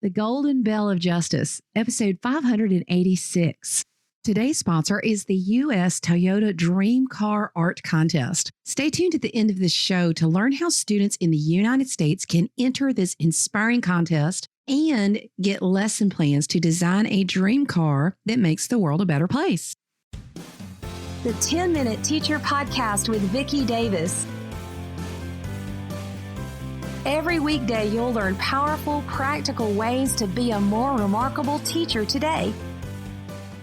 The Golden Bell of Justice, episode 586. Today's sponsor is the U.S. Toyota Dream Car Art Contest. Stay tuned at the end of this show to learn how students in the United States can enter this inspiring contest and get lesson plans to design a dream car that makes the world a better place. The 10-Minute Teacher Podcast with Vicki Davis. Every weekday, you'll learn powerful, practical ways to be a more remarkable teacher today.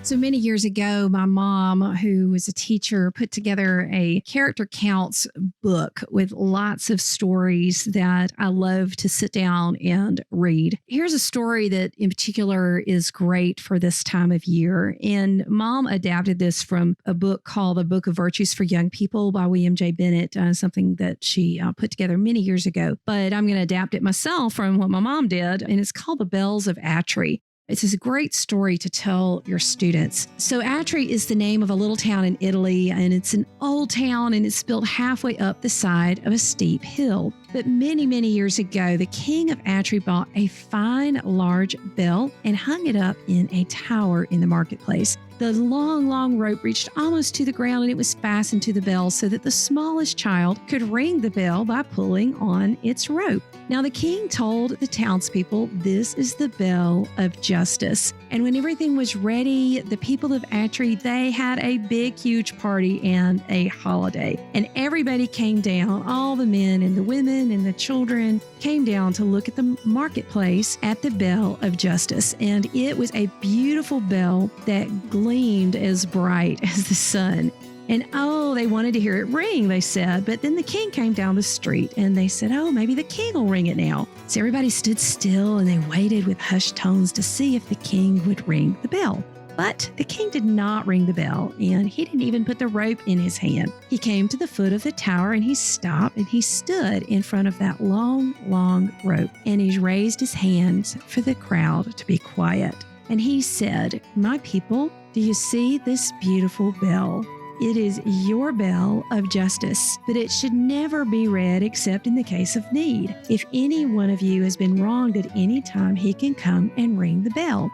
So many years ago, my mom, who was a teacher, put together a character counts book with lots of stories that I love to sit down and read. Here's a story that in particular is great for this time of year. And Mom adapted this from a book called The Book of Virtues for Young People by William J. Bennett, something that she put together many years ago. But I'm going to adapt it myself from what my mom did, and it's called The Bells of Atri. It's a great story to tell your students. So Atri is the name of a little town in Italy, and it's an old town, and it's built halfway up the side of a steep hill. But many, many years ago, the king of Atri bought a fine, large bell and hung it up in a tower in the marketplace. The long, long rope reached almost to the ground, and it was fastened to the bell so that the smallest child could ring the bell by pulling on its rope. Now, the king told the townspeople, "This is the bell of justice." And when everything was ready, the people of Atri, they had a big, huge party and a holiday. And everybody came down, all the men and the women and the children came down to look at the marketplace at the Bell of Justice. And it was a beautiful bell that gleamed as bright as the sun. And they wanted to hear it ring, they said. But then the king came down the street and they said, maybe the king will ring it now. So everybody stood still and they waited with hushed tones to see if the king would ring the bell. But the king did not ring the bell, and he didn't even put the rope in his hand. He came to the foot of the tower and he stopped and he stood in front of that long, long rope. And he raised his hands for the crowd to be quiet. And he said, "My people, do you see this beautiful bell? It is your bell of justice, but it should never be read except in the case of need. If any one of you has been wronged at any time, he can come and ring the bell.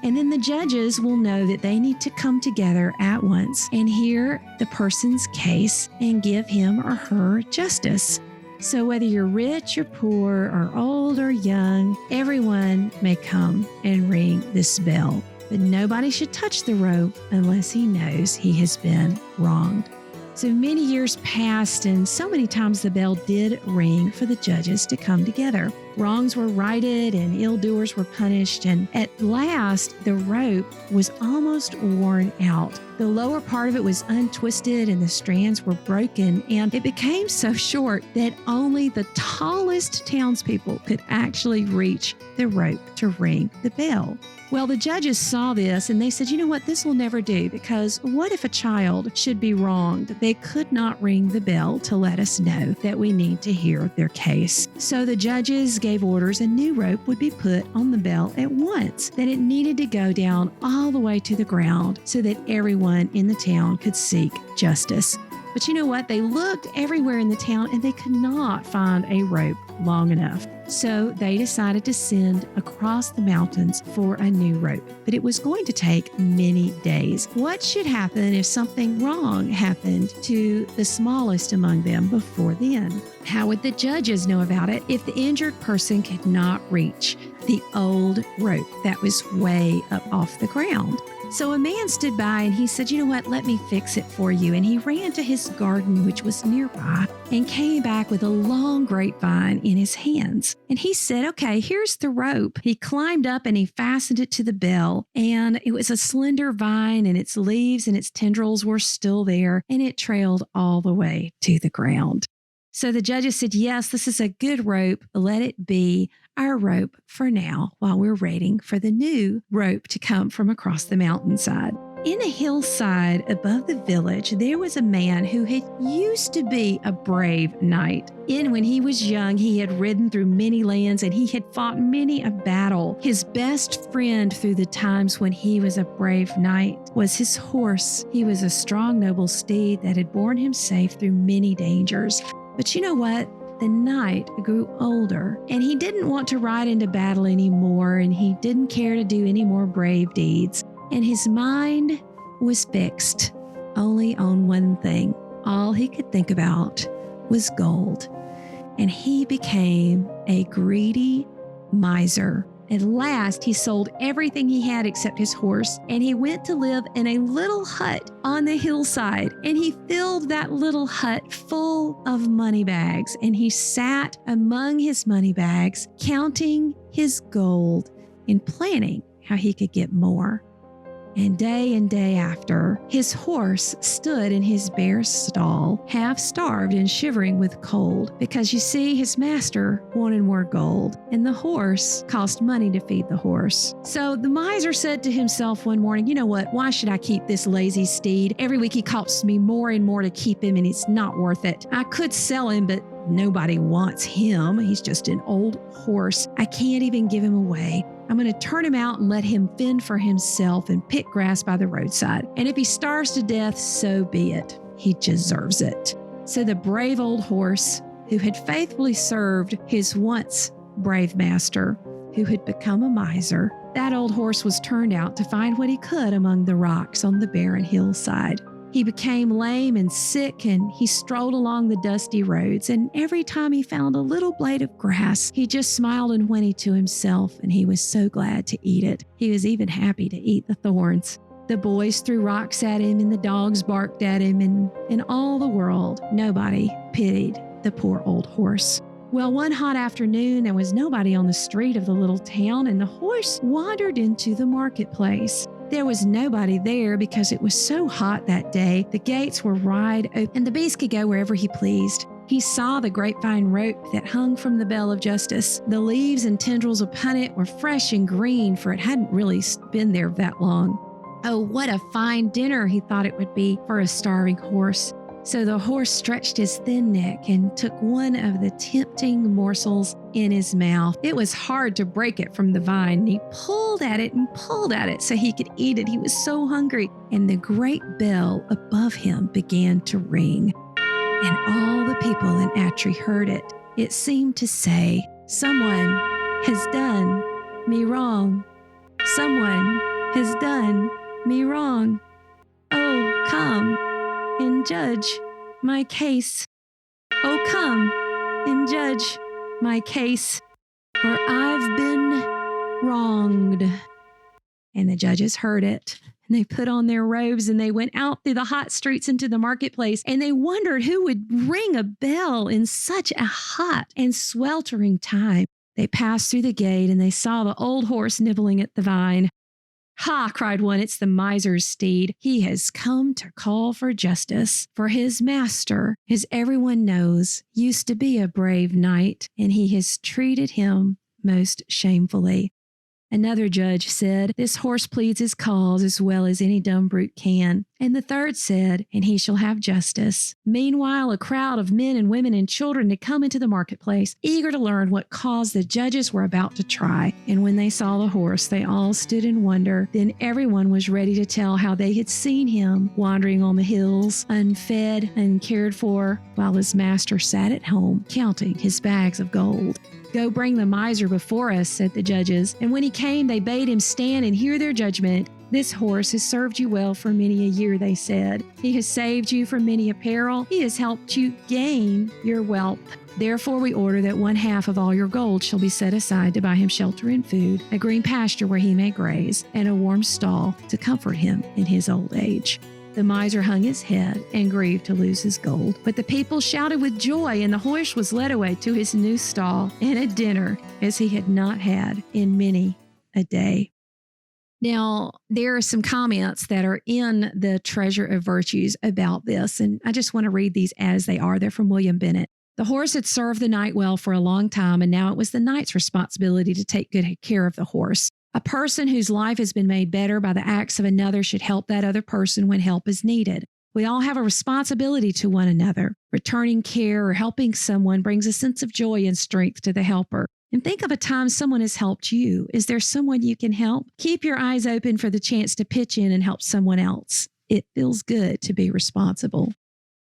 And then the judges will know that they need to come together at once and hear the person's case and give him or her justice. So whether you're rich or poor or old or young, everyone may come and ring this bell. But nobody should touch the rope unless he knows he has been wronged." So many years passed, and so many times the bell did ring for the judges to come together. Wrongs were righted and ill-doers were punished, and at last the rope was almost worn out. The lower part of it was untwisted and the strands were broken, and it became so short that only the tallest townspeople could actually reach the rope to ring the bell. Well, the judges saw this and they said, "You know what, this will never do, because what if a child should be wronged? They could not ring the bell to let us know that we need to hear their case." So the judges gave orders a new rope would be put on the bell at once, that it needed to go down all the way to the ground so that everyone in the town could seek justice. But you know what? They looked everywhere in the town and they could not find a rope long enough. So they decided to send across the mountains for a new rope. But it was going to take many days. What should happen if something wrong happened to the smallest among them before then? How would the judges know about it if the injured person could not reach the old rope that was way up off the ground? So a man stood by and he said, "You know what, let me fix it for you." And he ran to his garden, which was nearby, and came back with a long grapevine in his hands. And he said, "Okay, here's the rope." He climbed up and he fastened it to the bell. And it was a slender vine, and its leaves and its tendrils were still there, and it trailed all the way to the ground. So the judges said, "Yes, this is a good rope. Let it be our rope for now while we're waiting for the new rope to come from across the mountainside." In a hillside above the village, there was a man who had used to be a brave knight. When he was young, he had ridden through many lands and he had fought many a battle. His best friend through the times when he was a brave knight was his horse. He was a strong, noble steed that had borne him safe through many dangers. But you know what? the night grew older, and he didn't want to ride into battle anymore, and he didn't care to do any more brave deeds. And his mind was fixed only on one thing. All he could think about was gold. And he became a greedy miser. At last, he sold everything he had except his horse, and he went to live in a little hut on the hillside. And he filled that little hut full of money bags, and he sat among his money bags, counting his gold and planning how he could get more. And day after, his horse stood in his bare stall, half starved and shivering with cold, because you see, his master wanted more gold, and the horse cost money to feed the horse. So the miser said to himself one morning, you know what, why should I keep this lazy steed? Every week he costs me more and more to keep him, and it's not worth it. I could sell him, but nobody wants him. He's just an old horse. I can't even give him away. I'm going to turn him out and let him fend for himself and pick grass by the roadside. And if he starves to death, so be it. He deserves it. So the brave old horse, who had faithfully served his once brave master, who had become a miser, that old horse was turned out to find what he could among the rocks on the barren hillside. He became lame and sick, and he strolled along the dusty roads, and every time he found a little blade of grass, he just smiled and whinnied to himself, and he was so glad to eat it. He was even happy to eat the thorns. The boys threw rocks at him, and the dogs barked at him, and in all the world, nobody pitied the poor old horse. Well, one hot afternoon, there was nobody on the street of the little town, and the horse wandered into the marketplace. There was nobody there because it was so hot that day. The gates were wide open, and the beast could go wherever he pleased. He saw the grapevine rope that hung from the Bell of Justice. The leaves and tendrils upon it were fresh and green, for it hadn't really been there that long. Oh, what a fine dinner he thought it would be for a starving horse. So the horse stretched his thin neck and took one of the tempting morsels in his mouth. It was hard to break it from the vine, and he pulled at it and pulled at it so he could eat it. He was so hungry, and the great bell above him began to ring. And all the people in Atri heard it. It seemed to say, "Someone has done me wrong. Someone has done me wrong. Oh, come and judge my case. Oh, come and judge my case, for I've been wronged." And the judges heard it, and they put on their robes, and they went out through the hot streets into the marketplace, and they wondered who would ring a bell in such a hot and sweltering time. They passed through the gate, and they saw the old horse nibbling at the vine. "Ha!" cried one, "it's the miser's steed. He has come to call for justice, for his master, as everyone knows, used to be a brave knight, and he has treated him most shamefully." Another judge said, "This horse pleads his cause as well as any dumb brute can." And the third said, "And he shall have justice." Meanwhile, a crowd of men and women and children had come into the marketplace, eager to learn what cause the judges were about to try. And when they saw the horse, they all stood in wonder. Then everyone was ready to tell how they had seen him wandering on the hills, unfed, uncared for, while his master sat at home, counting his bags of gold. "Go bring the miser before us," said the judges. And when he came, they bade him stand and hear their judgment. "This horse has served you well for many a year," they said. "He has saved you from many a peril. He has helped you gain your wealth. Therefore, we order that 1/2 of all your gold shall be set aside to buy him shelter and food, a green pasture where he may graze, and a warm stall to comfort him in his old age." The miser hung his head and grieved to lose his gold. But the people shouted with joy, and the horse was led away to his new stall and a dinner as he had not had in many a day. Now, there are some comments that are in the Treasure of Virtues about this, and I just want to read these as they are. They're from William Bennett. "The horse had served the knight well for a long time, and now it was the knight's responsibility to take good care of the horse. A person whose life has been made better by the acts of another should help that other person when help is needed. We all have a responsibility to one another. Returning care or helping someone brings a sense of joy and strength to the helper. And think of a time someone has helped you. Is there someone you can help? Keep your eyes open for the chance to pitch in and help someone else. It feels good to be responsible."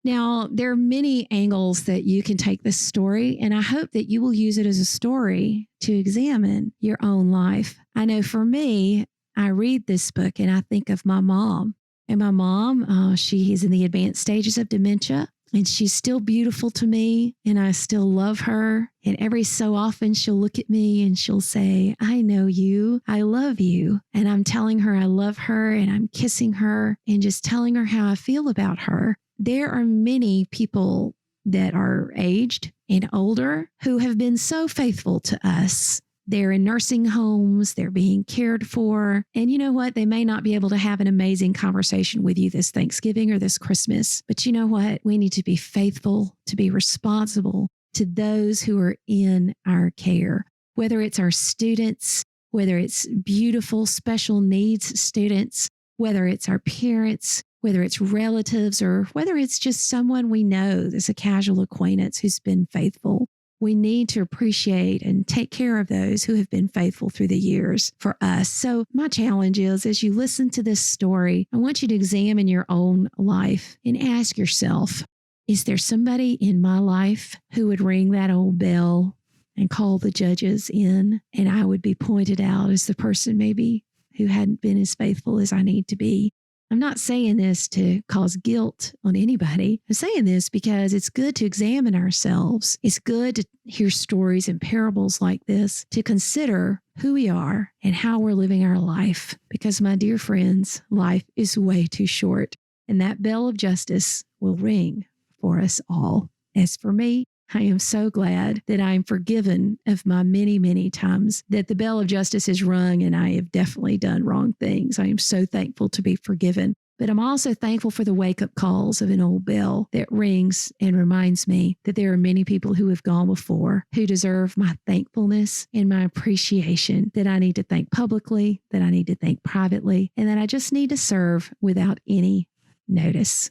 Now, there are many angles that you can take this story, and I hope that you will use it as a story to examine your own life. I know for me, I read this book and I think of my mom. And my mom, she is in the advanced stages of dementia, and she's still beautiful to me, and I still love her. And every so often she'll look at me and she'll say, I know you, I love you. And I'm telling her I love her, and I'm kissing her and just telling her how I feel about her. There are many people that are aged and older who have been so faithful to us. They're in nursing homes, they're being cared for. And you know what? They may not be able to have an amazing conversation with you this Thanksgiving or this Christmas. But you know what? We need to be faithful, to be responsible to those who are in our care, whether it's our students, whether it's beautiful special needs students, whether it's our parents, whether it's relatives, or whether it's just someone we know that's a casual acquaintance who's been faithful. We need to appreciate and take care of those who have been faithful through the years for us. So my challenge is, as you listen to this story, I want you to examine your own life and ask yourself, is there somebody in my life who would ring that old bell and call the judges in, and I would be pointed out as the person maybe who hadn't been as faithful as I need to be? I'm not saying this to cause guilt on anybody. I'm saying this because it's good to examine ourselves. It's good to hear stories and parables like this, to consider who we are and how we're living our life. Because, my dear friends, life is way too short, and that bell of justice will ring for us all. As for me, I am so glad that I am forgiven of my many, many times that the bell of justice is rung and I have definitely done wrong things. I am so thankful to be forgiven. But I'm also thankful for the wake-up calls of an old bell that rings and reminds me that there are many people who have gone before who deserve my thankfulness and my appreciation, that I need to thank publicly, that I need to thank privately, and that I just need to serve without any notice.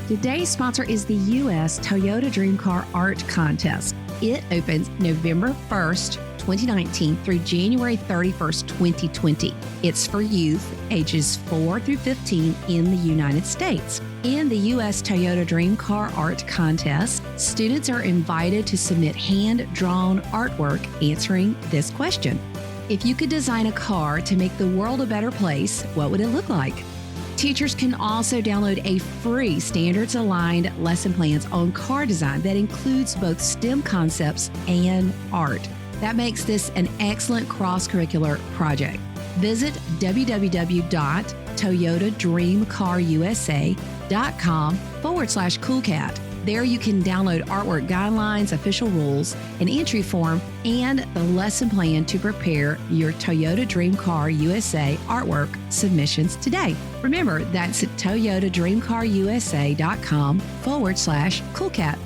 Today's sponsor is the U.S. Toyota Dream Car Art Contest. It opens November 1st, 2019 through January 31st, 2020. It's for youth ages 4 through 15 in the United States. In the U.S. Toyota Dream Car Art Contest, students are invited to submit hand-drawn artwork answering this question. If you could design a car to make the world a better place, what would it look like? Teachers can also download a free standards-aligned lesson plans on car design that includes both STEM concepts and art. That makes this an excellent cross-curricular project. Visit www.toyotadreamcarusa.com/coolcat. There you can download artwork guidelines, official rules, an entry form, and the lesson plan to prepare your Toyota Dream Car USA artwork submissions today. Remember, that's at toyotadreamcarusa.com/coolcat.